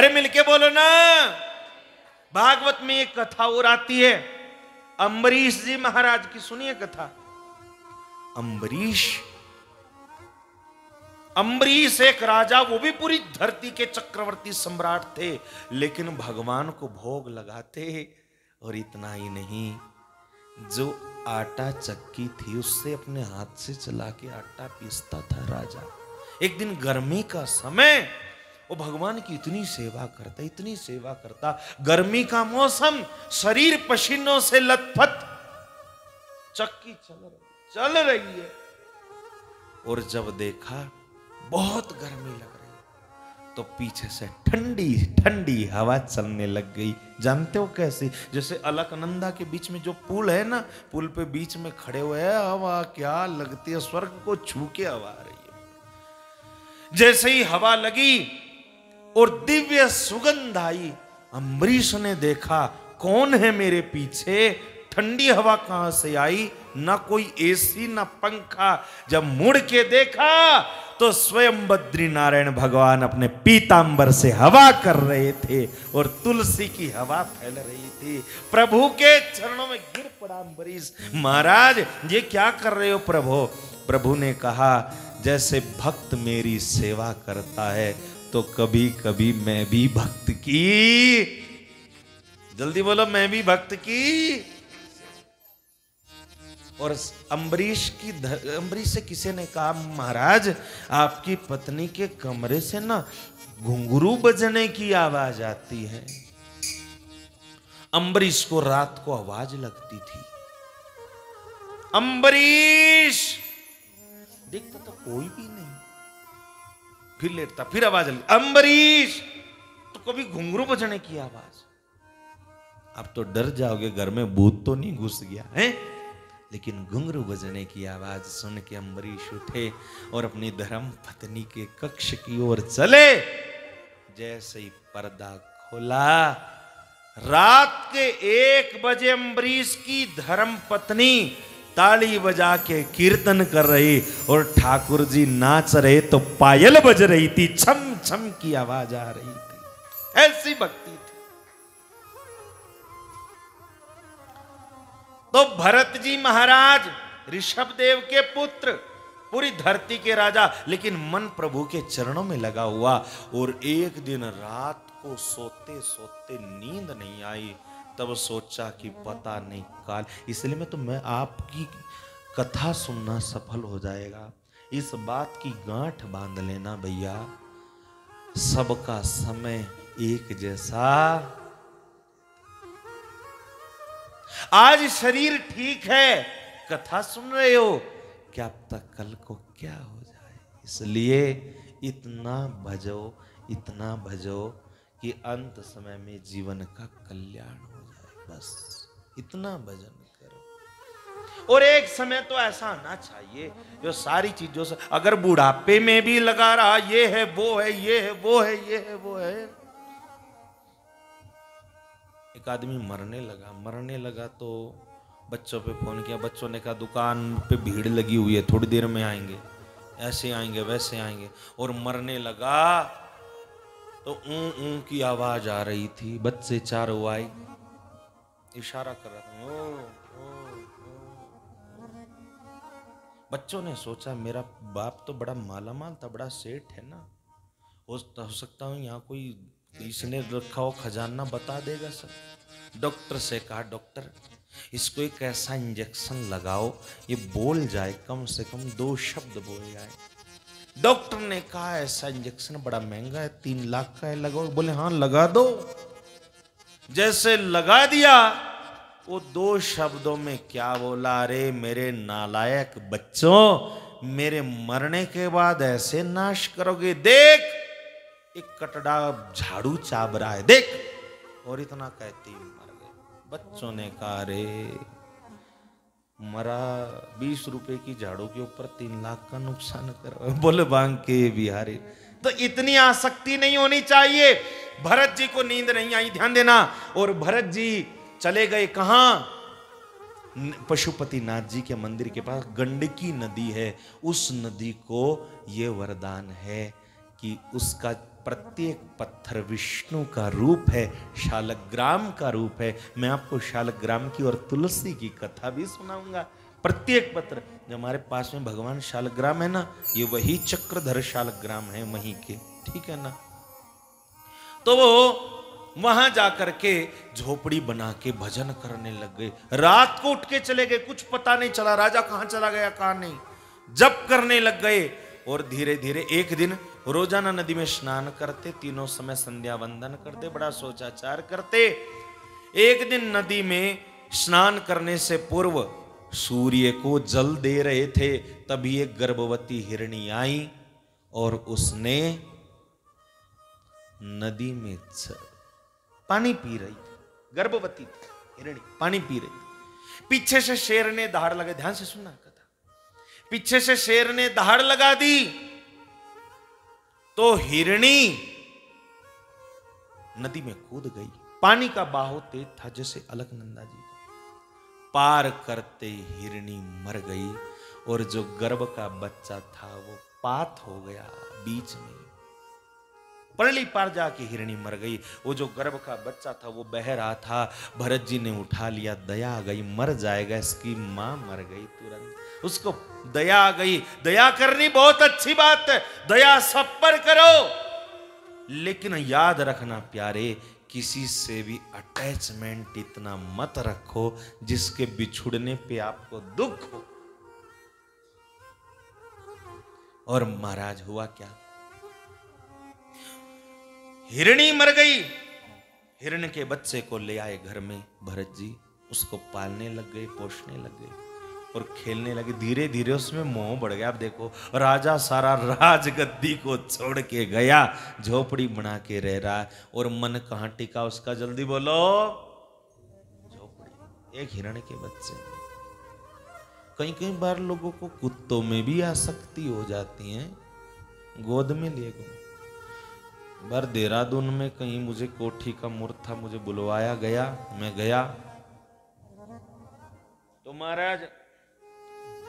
अरे मिलके बोलो ना। भागवत में एक कथा और आती है अम्बरीश जी महाराज की, सुनिए कथा। अम्बरीश एक राजा, वो भी पूरी धरती के चक्रवर्ती सम्राट थे, लेकिन भगवान को भोग लगाते। और इतना ही नहीं, जो आटा चक्की थी उससे अपने हाथ से चला के आटा पीसता था राजा। एक दिन गर्मी का समय, वो भगवान की इतनी सेवा करता, इतनी सेवा करता, गर्मी का मौसम, शरीर पसीनों से लथपथ, चक्की चल रही है। और जब देखा बहुत गर्मी लग रही, तो पीछे से ठंडी ठंडी हवा चलने लग गई। जानते हो कैसी? जैसे अलकनंदा के बीच में जो पुल है ना, पुल पे बीच में खड़े हुए हैं, हवा क्या लगती है, स्वर्ग को छू के हवा आ रही है। जैसे ही हवा लगी और दिव्य सुगंध आई, अम्बरीश ने देखा कौन है मेरे पीछे, ठंडी हवा कहां से आई, ना कोई एसी ना पंखा। जब मुड़ के देखा तो स्वयं बद्री नारायण भगवान अपने पीतांबर से हवा कर रहे थे और तुलसी की हवा फैल रही थी। प्रभु के चरणों में गिर पड़ा अम्बरीश। महाराज ये क्या कर रहे हो प्रभु? प्रभु ने कहा, जैसे भक्त मेरी सेवा करता है तो कभी कभी मैं भी भक्त की, जल्दी बोलो, मैं भी भक्त की। और अम्बरीश से किसी ने कहा, महाराज आपकी पत्नी के कमरे से ना घुंघरू बजने की आवाज आती है। अम्बरीश को रात को आवाज लगती थी। अम्बरीश देखता तो कोई भी नहीं, फिर लेटता, फिर आवाज लगी, अम्बरीश, तो कभी घुंघरू बजने की आवाज। अब तो डर जाओगे, घर में भूत तो नहीं घुस गया है? लेकिन घुंघरू बजने की आवाज सुन के अम्बरीश उठे और अपनी धर्म पत्नी के कक्ष की ओर चले। जैसे ही पर्दा खोला, रात के 1 बजे अम्बरीश की धर्म पत्नी ताली बजा के कीर्तन कर रही और ठाकुर जी नाच रहे तो पायल बज रही थी, छम छम की आवाज आ रही थी। ऐसी भक्ति थी। तो भरत जी महाराज ऋषभ देव के पुत्र, पूरी धरती के राजा, लेकिन मन प्रभु के चरणों में लगा हुआ। और एक दिन रात को सोते सोते नींद नहीं आई, तब सोचा कि पता नहीं काल, इसलिए मैं आपकी कथा सुनना सफल हो जाएगा। इस बात की गांठ बांध लेना भैया, सबका समय एक जैसा। आज शरीर ठीक है, कथा सुन रहे हो, क्या पता कल को क्या हो जाए। इसलिए इतना भजो कि अंत समय में जीवन का कल्याण हो जाए। बस इतना भजन करो। और एक समय तो ऐसा आना चाहिए जो सारी चीजों से, अगर बुढ़ापे में भी लगा रहा, ये है वो है, ये है वो है, ये है वो है। एक आदमी मरने लगा तो बच्चों पे फोन किया, बच्चों ने कहा दुकान पे भीड़ लगी हुई है, थोड़ी देर में आएंगे, ऐसे आएंगे वैसे आएंगे। और मरने लगा तो ऊं की आवाज आ रही थी, बच्चे चारों आए, इशारा कर रहा था, ओ। बच्चों ने सोचा मेरा बाप तो बड़ा मालामाल था, बड़ा सेठ है ना, हो सकता हूँ यहाँ कोई इसने रखा हो खजाना बता देगा सर। डॉक्टर से कहा, डॉक्टर इसको एक ऐसा इंजेक्शन लगाओ ये बोल जाए, कम से कम 2 शब्द बोल जाए। डॉक्टर ने कहा ऐसा इंजेक्शन बड़ा महंगा है, 3 लाख का है, लगाओ। बोले हाँ लगा दो। जैसे लगा दिया, वो 2 शब्दों में क्या बोला, अरे मेरे नालायक बच्चों, मेरे मरने के बाद ऐसे नाश करोगे, देख एक कटड़ा झाड़ू चाब रहा है, देख। और इतना कहती मर गए। बच्चों ने कहा रे मरा, 20 रुपए की झाड़ू के ऊपर 3 लाख का नुकसान कर। बोले बांग के बिहारी, तो इतनी आसक्ति नहीं होनी चाहिए। भरत जी को नींद नहीं आई, ध्यान देना। और भरत जी चले गए कहां? पशुपति नाथ जी के मंदिर के पास गंडकी नदी है, उस नदी को ये वरदान है कि उसका प्रत्येक पत्थर विष्णु का रूप है, शालग्राम का रूप है। मैं आपको शालग्राम की और तुलसी की कथा भी सुनाऊंगा। प्रत्येक पत्थर जो हमारे पास में भगवान शालग्राम है ना, ये वही चक्रधर शालग्राम है वहीं के, ठीक है ना। तो वो वहां जाकर के झोपड़ी बना के भजन करने लग गए। रात को उठ के चले गए, कुछ पता नहीं चला राजा कहां चला गया कहां नहीं। जप करने लग गए और धीरे धीरे एक दिन रोजाना नदी में स्नान करते, तीनों समय संध्या वंदन करते, बड़ा सोचाचार करते। एक दिन नदी में स्नान करने से पूर्व सूर्य को जल दे रहे थे, तभी एक गर्भवती हिरणी आई और उसने नदी में पानी पी रही थी। गर्भवती थी हिरणी, पानी पी रही थी। पीछे से शेर ने दहाड़ लगा, ध्यान से सुनना कथा। पीछे से शेर ने दहाड़ लगा दी तो हिरणी नदी में कूद गई। पानी का बहाव तेज था जैसे अलकनंदा जी का। पार करते हिरणी मर गई और जो गर्भ का बच्चा था वो पात हो गया बीच में। परली पार जाके हिरणी मर गई। वो जो गर्भ का बच्चा था वो बह रहा था। भरत जी ने उठा लिया, दया आ गई, मर जाएगा, इसकी मां मर गई तुरंत। उसको दया आ गई। दया करनी बहुत अच्छी बात है, दया सब पर करो, लेकिन याद रखना प्यारे, किसी से भी अटैचमेंट इतना मत रखो जिसके बिछुड़ने पे आपको दुख हो। और महाराज हुआ क्या, हिरणी मर गई। हिरण के बच्चे को ले आए घर में भरत जी, उसको पालने लग गए, पोषने लग गए और खेलने लगे। धीरे धीरे उसमें मोह बढ़ गया। अब देखो राजा सारा राजगद्दी को छोड़ के गया, झोपड़ी बना के रह रहा है और मन कहां टिका उसका, जल्दी बोलो, झोपड़ी। एक हिरण के बच्चे। कई कई बार लोगों को कुत्तों में भी आसक्ति हो जाती है, गोद में लिए गए। बार देहरादून में कहीं मुझे कोठी का मुहूर्त था, मुझे बुलवाया गया, मैं गया तो महाराज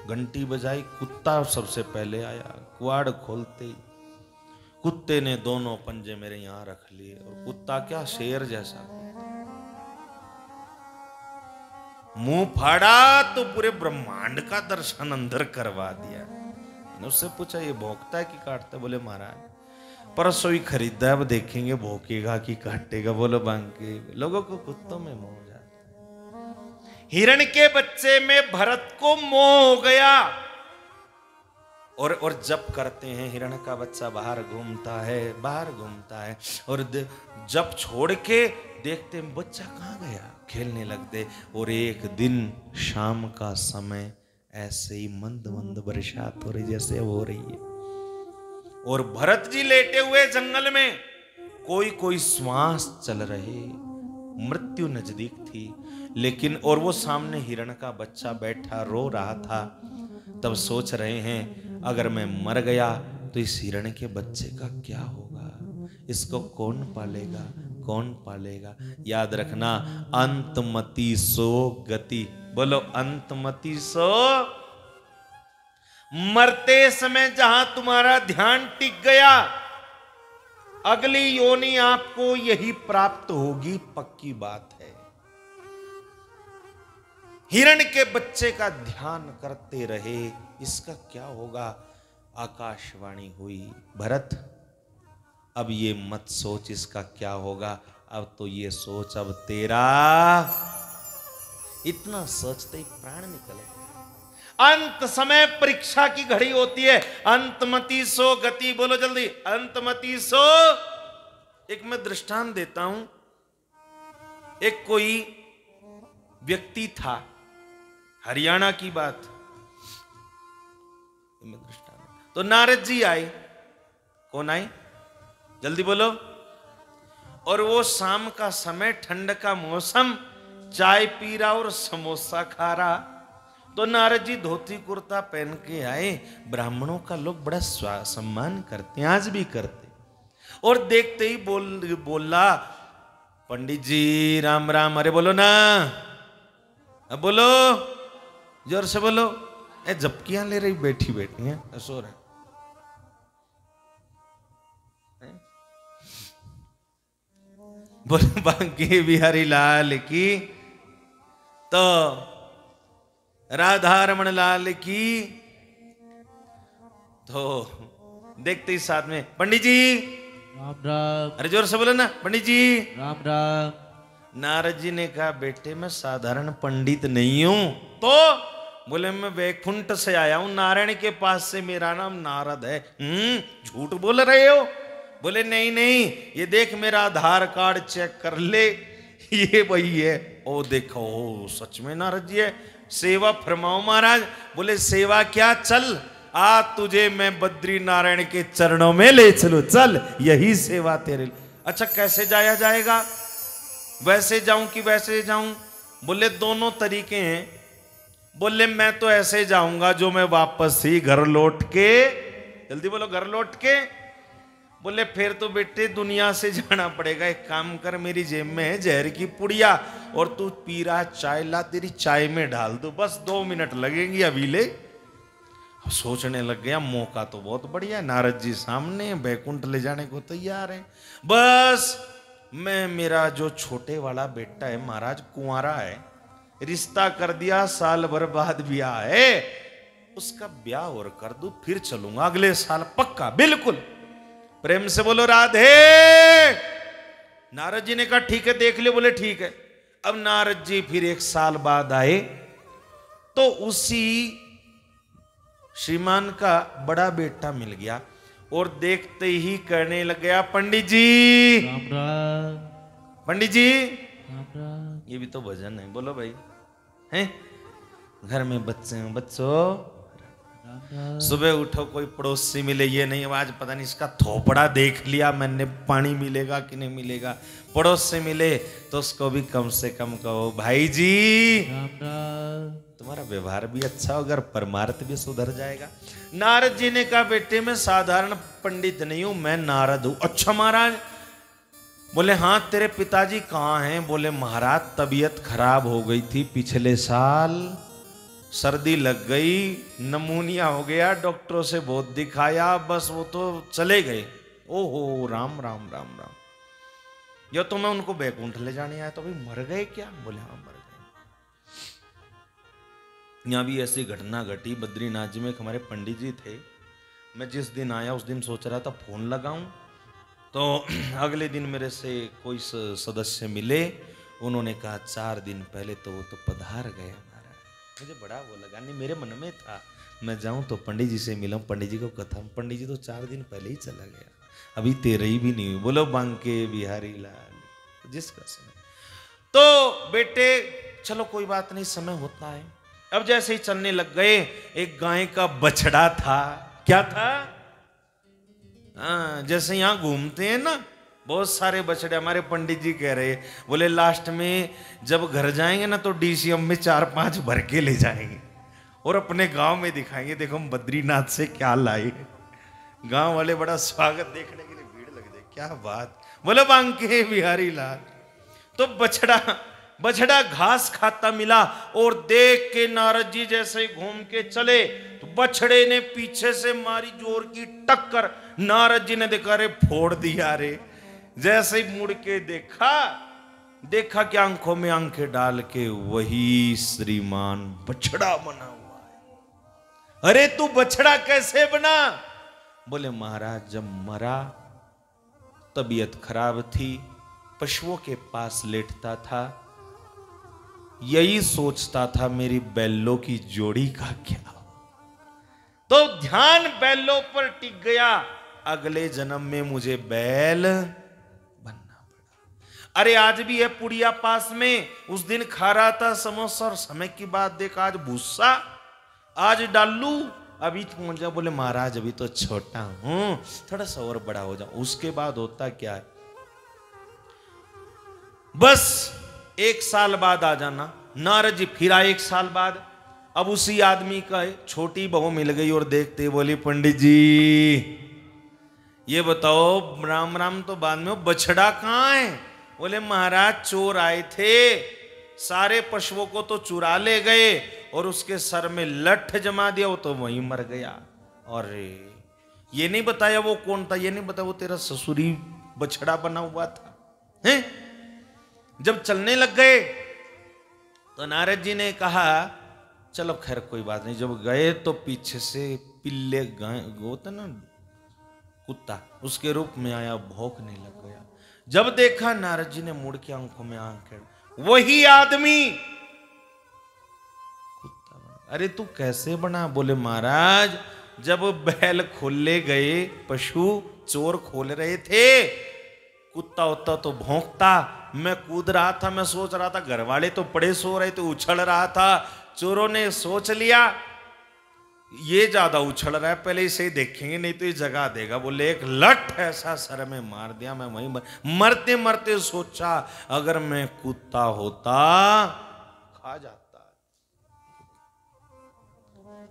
घंटी बजाई, कुत्ता सबसे पहले आया। कुआड़ खोलते ही कुत्ते ने दोनों पंजे मेरे यहां रख लिए और कुत्ता क्या शेर जैसा, मुंह फाड़ा तो पूरे ब्रह्मांड का दर्शन अंदर करवा दिया। मैंने उससे पूछा ये भौंकता है कि काटता है? बोले महाराज परसों ही खरीदा है, अब देखेंगे भौंकेगा कि काटेगा। बोलो बांके, लोगों को कुत्तों में मोह हो जाता। हिरण के बच्चे में भरत को मोह हो गया और जब करते हैं हिरण का बच्चा बाहर घूमता है और जब छोड़ के देखते हैं बच्चा कहां गया, खेलने लगते। और एक दिन शाम का समय ऐसे ही मंद मंद बरसात हो रही जैसे हो रही है और भरत जी लेटे हुए जंगल में, कोई कोई श्वास चल रहे, मृत्यु नजदीक थी लेकिन, और वो सामने हिरण का बच्चा बैठा रो रहा था। तब सोच रहे हैं अगर मैं मर गया तो इस हिरण के बच्चे का क्या होगा, इसको कौन पालेगा, कौन पालेगा। याद रखना, अंतमति सो गति। बोलो अंतमति सो। मरते समय जहां तुम्हारा ध्यान टिक गया, अगली योनि आपको यही प्राप्त होगी, पक्की बात है। हिरण के बच्चे का ध्यान करते रहे, इसका क्या होगा। आकाशवाणी हुई, भरत अब ये मत सोच इसका क्या होगा, अब तो ये सोच अब तेरा। इतना सोचते ही प्राण निकले। अंत समय परीक्षा की घड़ी होती है। अंतमति सो गति। बोलो जल्दी, अंतमति सो। एक मैं दृष्टांत देता हूं। एक कोई व्यक्ति था, हरियाणा की बात, मैं दृष्टांत। तो नारद जी आए। कौन आए, जल्दी बोलो। और वो शाम का समय, ठंड का मौसम, चाय पी रहा और समोसा खा रहा। तो नारद जी धोती कुर्ता पहन के आए। ब्राह्मणों का लोग बड़ा सम्मान करते हैं, आज भी करते। और देखते ही बोला, पंडित जी राम राम। अरे बोलो ना, अब बोलो, जोर से बोलो। झपकियां ले रही बैठी बैठी हैं, सो रहे। बोले बांके बिहारी लाल की, तो राधा रमन लाल की। तो देखते ही साथ में पंडित जी राम राम। अरे जोर से बोलो ना पंडित जी। राम राम। नारद जी ने कहा बेटे मैं साधारण पंडित नहीं हूं। तो बोले मैं वैकुंठ से आया हूं, नारायण के पास से, मेरा नाम नारद है। झूठ बोल रहे हो? बोले नहीं नहीं, ये देख मेरा आधार कार्ड चेक कर ले, ये वही है। ओ देखो, ओ सच में नारद जी है। सेवा फरमाओ महाराज। बोले सेवा क्या, चल आज तुझे मैं बद्री नारायण के चरणों में ले चलो, चल यही सेवा तेरे। अच्छा कैसे जाया जाएगा, वैसे जाऊं कि वैसे जाऊं? बोले दोनों तरीके हैं। बोले मैं तो ऐसे जाऊंगा जो मैं वापस ही घर लौट के, जल्दी बोलो, घर लौट के। बोले फिर तो बेटे दुनिया से जाना पड़ेगा। एक काम कर, मेरी जेब में है जहर की पुड़िया, और तू पी रहा चाय, ला तेरी चाय में डाल दो, बस 2 मिनट लगेंगे अभी ले। सोचने लग गया मौका तो बहुत बढ़िया है, नारद जी सामने, बैकुंठ ले जाने को तैयार है। बस मैं, मेरा जो छोटे वाला बेटा है महाराज, कुंवारा है, रिश्ता कर दिया, साल भर बाद ब्याह है, उसका ब्याह और कर दूं, फिर चलूंगा अगले साल पक्का, बिल्कुल। प्रेम से बोलो राधे। नारद जी ने कहा ठीक है देख लियो। बोले ठीक है। अब नारद जी फिर 1 साल बाद आए, तो उसी श्रीमान का बड़ा बेटा मिल गया, और देखते ही कहने लग गया पंडित जी। राम राम। पंडित जी राम राम। ये भी तो भजन है, बोलो भाई। हैं घर में बच्चे हैं, बच्चों राम राम। सुबह उठो, कोई पड़ोसी मिले, ये नहीं आज पता नहीं इसका थोपड़ा देख लिया मैंने, पानी मिलेगा कि नहीं मिलेगा। पड़ोस से मिले तो उसको भी कम से कम कहो भाई जी। राम राम। तुम्हारा व्यवहार भी अच्छा होगा और परमार्थ भी सुधर जाएगा। नारद जी ने कहा बेटे मैं साधारण पंडित नहीं हूं, मैं नारद हूं। अच्छा महाराज। बोले हाँ तेरे पिताजी कहाँ हैं? बोले महाराज तबीयत खराब हो गई थी पिछले साल, सर्दी लग गई, नमूनिया हो गया, डॉक्टरों से बहुत दिखाया, बस वो तो चले गए। ओहो राम राम राम राम। या तो मैं उनको बैकुंठ ले जाने आया, तो भाई मर गए क्या? बोले हाँ मर गए। यहाँ भी ऐसी घटना घटी। बद्रीनाथ जी में एक हमारे पंडित जी थे, मैं जिस दिन आया उस दिन सोच रहा था फोन लगाऊं, तो अगले दिन मेरे से कोई सदस्य मिले, उन्होंने कहा 4 दिन पहले तो वो तो पधार गए हमारा। मुझे बड़ा वो लगा, नहीं मेरे मन में था मैं जाऊं तो पंडित जी से मिलूं, पंडित जी को कथा, पंडित जी तो 4 दिन पहले ही चला गया, अभी 13 ही भी नहीं हुई। बोलो बांके बिहारी लाल जिसका समय। तो बेटे चलो कोई बात नहीं, समय होता है। अब जैसे ही चलने लग गए, एक गाय का बछड़ा था। क्या था? हाँ जैसे यहां घूमते हैं ना बहुत सारे बछड़े, हमारे पंडित जी कह रहे, बोले लास्ट में जब घर जाएंगे ना तो डीसीएम में 4-5 भर के ले जाएंगे और अपने गांव में दिखाएंगे, देखो हम बद्रीनाथ से क्या लाए। गांव वाले बड़ा स्वागत देखने के लिए भीड़ लग जाए। क्या बात। बोले बांके बिहारी लाल। तो बछड़ा घास खाता मिला, और देख के नारद जी जैसे ही घूम के चले तो बछड़े ने पीछे से मारी जोर की टक्कर। नारद जी ने देखा रे फोड़ दिया रे। जैसे ही मुड़ के देखा कि आंखों में आंखें डाल के वही श्रीमान बछड़ा बना हुआ है। अरे तू बछड़ा कैसे बना? बोले महाराज जब मरा तबीयत खराब थी, पशुओं के पास लेटता था, यही सोचता था मेरी बैलों की जोड़ी का क्या। तो ध्यान बैलों पर टिक गया, अगले जन्म में मुझे बैल बनना पड़ा। अरे आज भी है पुड़िया पास में, उस दिन खा रहा था समोसा और समय की बात देखा आज भूसा, आज डालू, अभी पहुंच जा। बोले महाराज अभी तो छोटा हूं, थोड़ा सा और बड़ा हो जाऊं। उसके बाद होता क्या है, बस 1 साल बाद आ जाना। नारद जी फिर आए 1 साल बाद। अब उसी आदमी का छोटी बहू मिल गई और देखते बोली पंडित जी ये बताओ राम राम तो बाद में बछड़ा कहाँ है? बोले महाराज चोर आए थे, सारे पशुओं को तो चुरा ले गए और उसके सर में लठ जमा दिया, वो तो वहीं मर गया। और ये नहीं बताया वो कौन था, ये नहीं बताया वो तेरा ससुरी बछड़ा बना हुआ था। हैं? जब चलने लग गए तो नारद जी ने कहा चलो खैर कोई बात नहीं। जब गए तो पीछे से पिल्ले होता ना कुत्ता, उसके रूप में आया, भौंकने लग गया। जब देखा नारद जी ने मुड़ के आंखों में आंखें, वही आदमी कुत्ता बना। अरे तू कैसे बना? बोले महाराज जब बैल खोले गए, पशु चोर खोल रहे थे, कुत्ता होता तो भौंकता। मैं कूद रहा था, मैं सोच रहा था घर वाले तो पड़े सो रहे थे, उछल रहा था। चोरों ने सोच लिया ये ज्यादा उछल रहा है, पहले इसे देखेंगे नहीं तो ये जगा देगा। बोले एक लठ ऐसा सर में मार दिया, मैं वहीं मरते मरते सोचा अगर मैं कुत्ता होता खा जाता।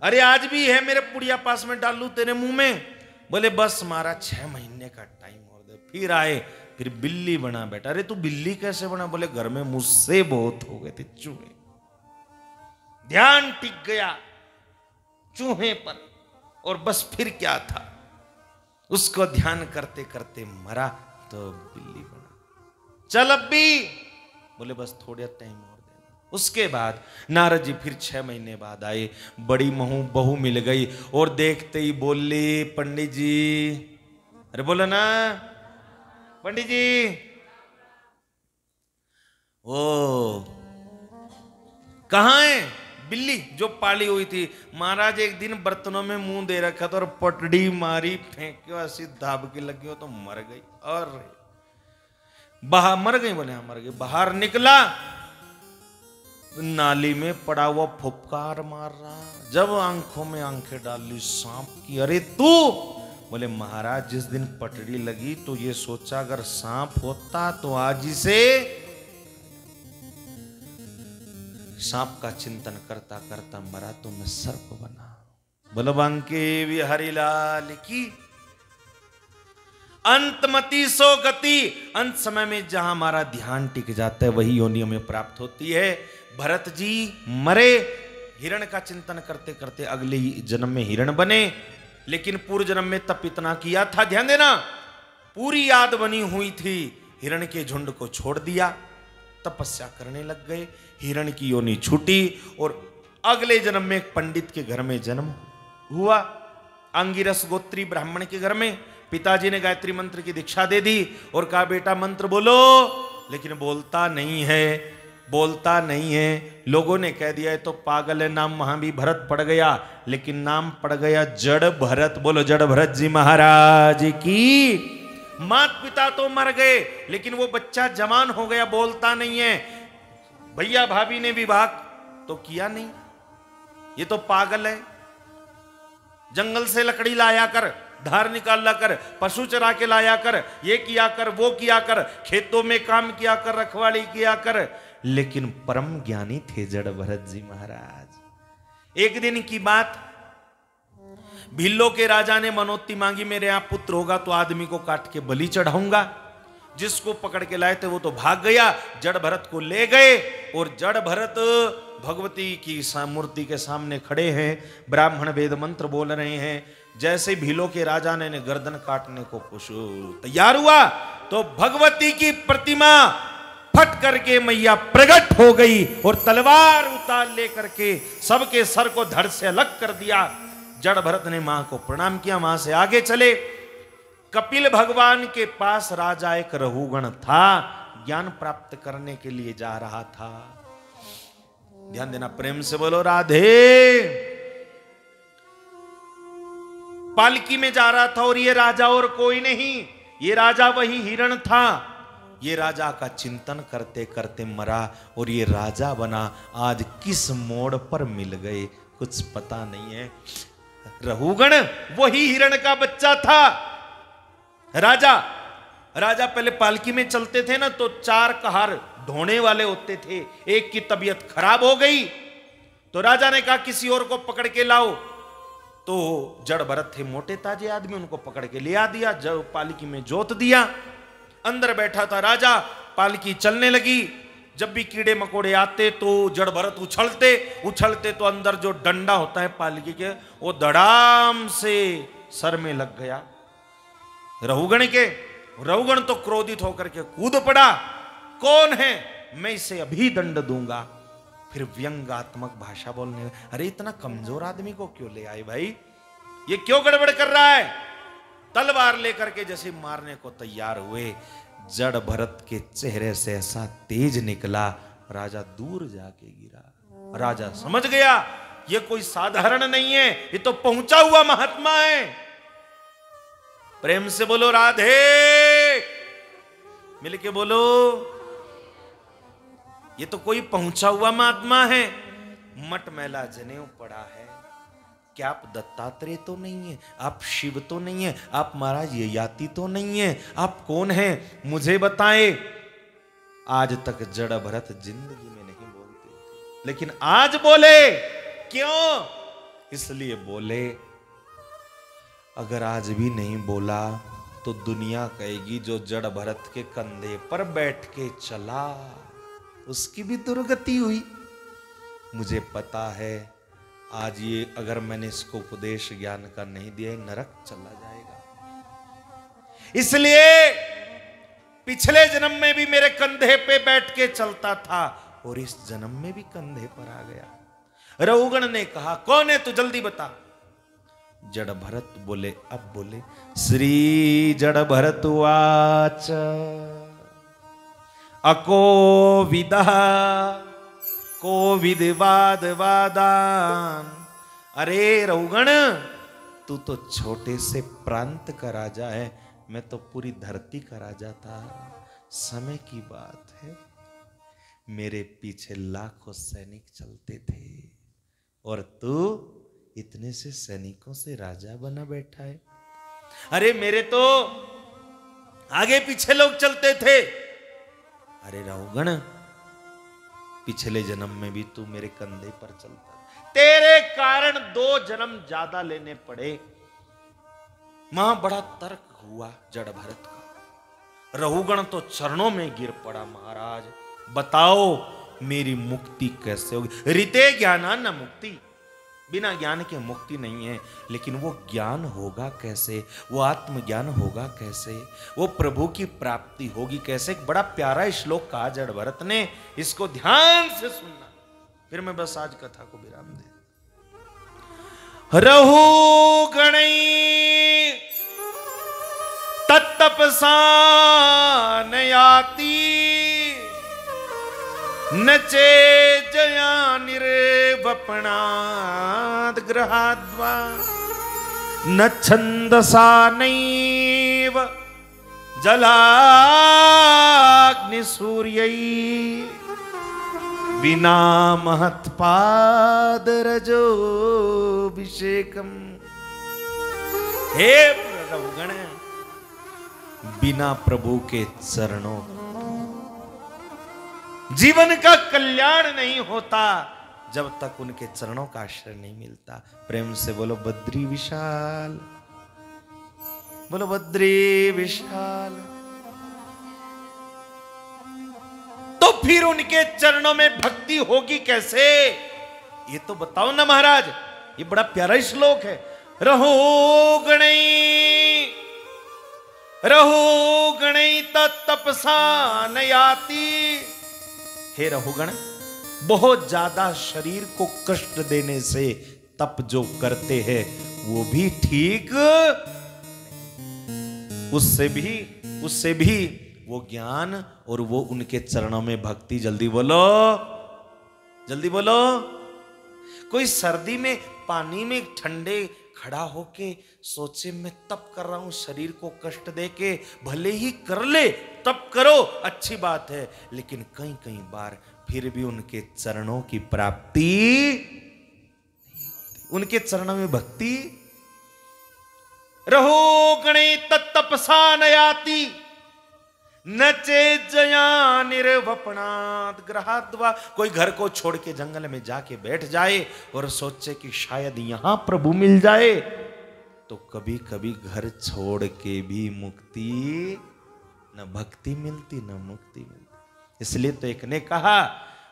अरे आज भी है मेरे पुड़िया पास में, डालू तेरे मुंह में? बोले बस मारा 6 महीने का टाइम और दे। फिर आए, फिर बिल्ली बना बेटा। अरे तू बिल्ली कैसे बना? बोले घर में मुझसे बहुत हो गए थे चूहे, ध्यान टिक गया चूहे पर, और बस फिर क्या था, उसको ध्यान करते करते मरा तो बिल्ली बना। चल अब भी। बोले बस थोड़ा टाइम और देना। उसके बाद नारद जी फिर 6 महीने बाद आए, बड़ी बहू मिल गई और देखते ही बोली पंडित जी, अरे बोलो ना पंडित जी, ओ कहां है बिल्ली जो पाली हुई थी? महाराज एक दिन बर्तनों में मुंह दे रखा था और पटड़ी मारी, फेंक ऐसी दाब के लगी हो तो मर गई। और बाहर मर गई? बोले हाँ मर गई। बाहर निकला, नाली में पड़ा हुआ फुफकार मार रहा। जब आंखों में आंखें डाली सांप की, अरे तू? बोले महाराज जिस दिन पटड़ी लगी तो ये सोचा अगर सांप होता तो आज इसे, सांप का चिंतन करता करता मरा तो मैं सर्प बना। बोलो बांके बिहारी लाल की। अंतमति सो गति, अंत समय में जहां हमारा ध्यान टिक जाता है वही योनि में प्राप्त होती है। भरत जी मरे, हिरण का चिंतन करते करते अगले जन्म में हिरण बने, लेकिन पूर्व जन्म में तप इतना किया था, ध्यान देना, पूरी याद बनी हुई थी। हिरण के झुंड को छोड़ दिया, तपस्या करने लग गए, हिरण की योनि छूटी और अगले जन्म में एक पंडित के घर में जन्म हुआ, अंगिरस गोत्री ब्राह्मण के घर में। पिताजी ने गायत्री मंत्र की दीक्षा दे दी और कहा बेटा मंत्र बोलो, लेकिन बोलता नहीं है, बोलता नहीं है। लोगों ने कह दिया है तो पागल है, नाम वहां भी भरत पड़ गया, लेकिन नाम पड़ गया जड़ भरत। बोलो जड़ भरत जी महाराज की। माता पिता तो मर गए, लेकिन वो बच्चा जवान हो गया, बोलता नहीं है। भैया भाभी ने विवाह तो किया नहीं, ये तो पागल है। जंगल से लकड़ी लाया कर, धार निकाला कर, पशु चरा के लाया कर, ये किया कर, वो किया कर, खेतों में काम किया कर, रखवाली किया कर। लेकिन परम ज्ञानी थे जड़ भरत जी महाराज। एक दिन की बात, भिल्लो के राजा ने मनोती मांगी, मेरे यहां पुत्र होगा तो आदमी को काट के बलि चढ़ाऊंगा। जिसको पकड़ के लाए थे वो तो भाग गया, जड़ भरत को ले गए और जड़ भरत भगवती की मूर्ति के सामने खड़े हैं, ब्राह्मण वेद मंत्र बोल रहे हैं। जैसे भिल्लो के राजा ने गर्दन काटने को तैयार हुआ तो भगवती की प्रतिमा फट करके मैया प्रकट हो गई और तलवार उतार लेकर के सबके सर को धड़ से अलग कर दिया। जड़ भरत ने मां को प्रणाम किया, वहां से आगे चले। कपिल भगवान के पास राजा एक रहुगण था, ज्ञान प्राप्त करने के लिए जा रहा था। ध्यान देना, प्रेम से बोलो राधे। पालकी में जा रहा था और ये राजा और कोई नहीं, ये राजा वही हिरण था। ये राजा का चिंतन करते करते मरा और ये राजा बना। आज किस मोड़ पर मिल गए कुछ पता नहीं है। रहुगण वही हिरण का बच्चा था। राजा पहले पालकी में चलते थे ना तो 4 कहार ढोने वाले होते थे। एक की तबीयत खराब हो गई तो राजा ने कहा किसी और को पकड़ के लाओ। तो जड़ भरत थे मोटे ताजे आदमी, उनको पकड़ के ले आ दिया, जब पालकी में जोत दिया। अंदर बैठा था राजा, पालकी चलने लगी। जब भी कीड़े मकोड़े आते तो जड़ भरत उछलते तो अंदर जो डंडा होता है पालकी के, वो धड़ाम से सर में लग गया रहुगण के। रहुगण तो क्रोधित होकर के कूद पड़ा। कौन है? मैं इसे अभी दंड दूंगा। फिर व्यंग्यात्मक भाषा बोलने लगे, अरे इतना कमजोर आदमी को क्यों ले आए भाई, ये क्यों गड़बड़ कर रहा है। तलवार लेकर के जैसे मारने को तैयार हुए, जड़ भरत के चेहरे से ऐसा तेज निकला, राजा दूर जाके गिरा। राजा समझ गया ये कोई साधारण नहीं है, ये तो पहुंचा हुआ महात्मा है। प्रेम से बोलो राधे, मिलके बोलो, ये तो कोई पहुंचा हुआ महात्मा है। मटमैला जनेऊ पड़ा है। क्या आप दत्तात्रेय तो नहीं है, आप शिव तो नहीं है, आप महाराज ययाति तो नहीं है, आप कौन है मुझे बताएं। आज तक जड़ भरत जिंदगी में नहीं बोलते थे, लेकिन आज बोले। क्यों? इसलिए बोले, अगर आज भी नहीं बोला तो दुनिया कहेगी जो जड़ भरत के कंधे पर बैठ के चला उसकी भी दुर्गति हुई। मुझे पता है आज ये अगर मैंने इसको उपदेश ज्ञान का नहीं दिया नरक चला जाएगा। इसलिए पिछले जन्म में भी मेरे कंधे पे बैठ के चलता था और इस जन्म में भी कंधे पर आ गया। रहुगण ने कहा, कौन है तू, जल्दी बता। जड़ भरत बोले, अब बोले, श्री जड़ भरत वाच अको विदा को विदवाद वादान। अरे रहुगण, तू तो छोटे से प्रांत का राजा है, मैं तो पूरी धरती का राजा था। समय की बात है, मेरे पीछे लाखों सैनिक चलते थे और तू इतने से सैनिकों से राजा बना बैठा है। अरे मेरे तो आगे पीछे लोग चलते थे। अरे रहुगण, पिछले जन्म में भी तू मेरे कंधे पर चलता, तेरे कारण 2 जन्म ज्यादा लेने पड़े। मां बड़ा तर्क हुआ जड़ भरत का। रहुगण तो चरणों में गिर पड़ा, महाराज बताओ मेरी मुक्ति कैसे होगी। ऋते ज्ञाना न मुक्ति, बिना ज्ञान के मुक्ति नहीं है। लेकिन वो ज्ञान होगा कैसे, वो आत्मज्ञान होगा कैसे, वो प्रभु की प्राप्ति होगी कैसे। एक बड़ा प्यारा श्लोक कहा जड़ भरत ने, इसको ध्यान से सुनना, फिर मैं बस आज कथा को विराम दे। रहु गणई तत्तपसा नयाति नचे जया निर्वपणाद ग्रहाद्वा न छंदसा नैव जलाग्नि सूर्यै बिना महत्पाद रजोभिषेकम। हे रहुगण, बिना प्रभु के चरणों जीवन का कल्याण नहीं होता जब तक उनके चरणों का आश्रय नहीं मिलता। प्रेम से बोलो बद्री विशाल, बोलो बद्री विशाल। तो फिर उनके चरणों में भक्ति होगी कैसे, ये तो बताओ ना महाराज। ये बड़ा प्यारा श्लोक है। रहो गणई तपसा नयाति। हे रहुगण, बहुत ज्यादा शरीर को कष्ट देने से तप जो करते हैं वो भी ठीक, उससे भी वो ज्ञान और वो उनके चरणों में भक्ति। जल्दी बोलो, जल्दी बोलो। कोई सर्दी में पानी में ठंडे खड़ा होके सोचे मैं तप कर रहा हूं शरीर को कष्ट देके, भले ही कर ले, तप करो, अच्छी बात है, लेकिन कई कई बार फिर भी उनके चरणों की प्राप्ति नहीं होती, उनके चरणों में भक्ति। रहो गणे तत्तपसा नयाति नचे जया निर्वपणाद ग्रहाद्वा। कोई घर को छोड़ के जंगल में जाके बैठ जाए और सोचे कि शायद यहां प्रभु मिल जाए, तो कभी कभी घर छोड़ के भी मुक्ति, न भक्ति मिलती न मुक्ति मिलती। इसलिए तो एक ने कहा,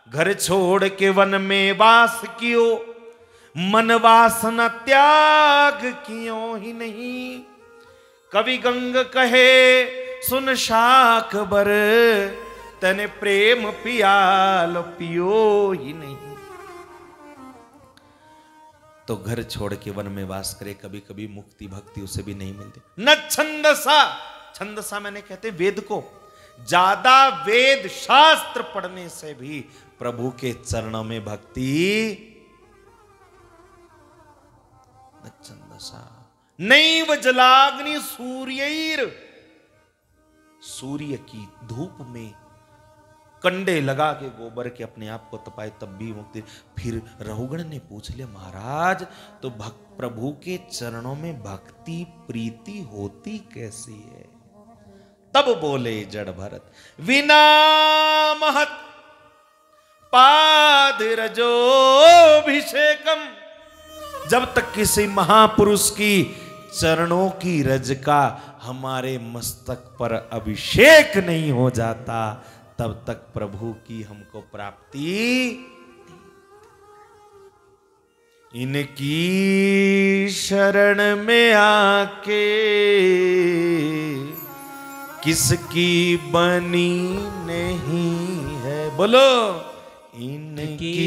घर छोड़ के वन में वास कियो, मन वासना त्याग कियो ही नहीं। कवि गंग कहे सुन शाख बर, तने प्रेम पियाल पियो ही नहीं। तो घर छोड़ के वन में वास करे, कभी कभी मुक्ति भक्ति उसे भी नहीं मिलती। न छंदसा, छंदसा मैंने कहते वेद को, ज्यादा वेद शास्त्र पढ़ने से भी प्रभु के चरणों में भक्ति न छंदसा। नैव जलाग्नि सूर्यैर, सूर्य की धूप में कंडे लगा के गोबर के अपने आप को तपाए तब भी मुक्ति। फिर रहुगण ने पूछ लिया महाराज तो प्रभु के चरणों में भक्ति प्रीति होती कैसी है? तब बोले जड़ भरत विना महत पाद रजोभिषेकम, जब तक किसी महापुरुष की चरणों की रज का हमारे मस्तक पर अभिषेक नहीं हो जाता तब तक प्रभु की हमको प्राप्ति। इनकी शरण में आके किसकी बनी नहीं है, बोलो। इनकी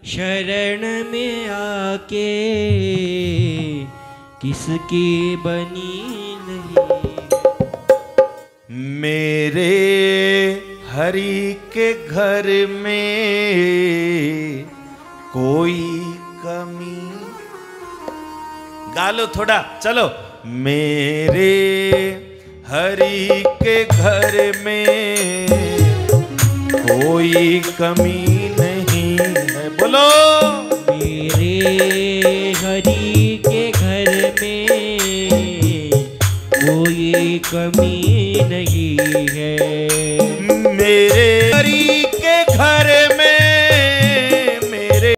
शरण में आके किसकी बनी नहीं। मेरे हरि के घर में कोई कमी, गा लो थोड़ा, चलो। मेरे हरि के घर में कोई कमी नहीं है, बोलो। मेरे हरि के घर में कोई कमी नहीं है।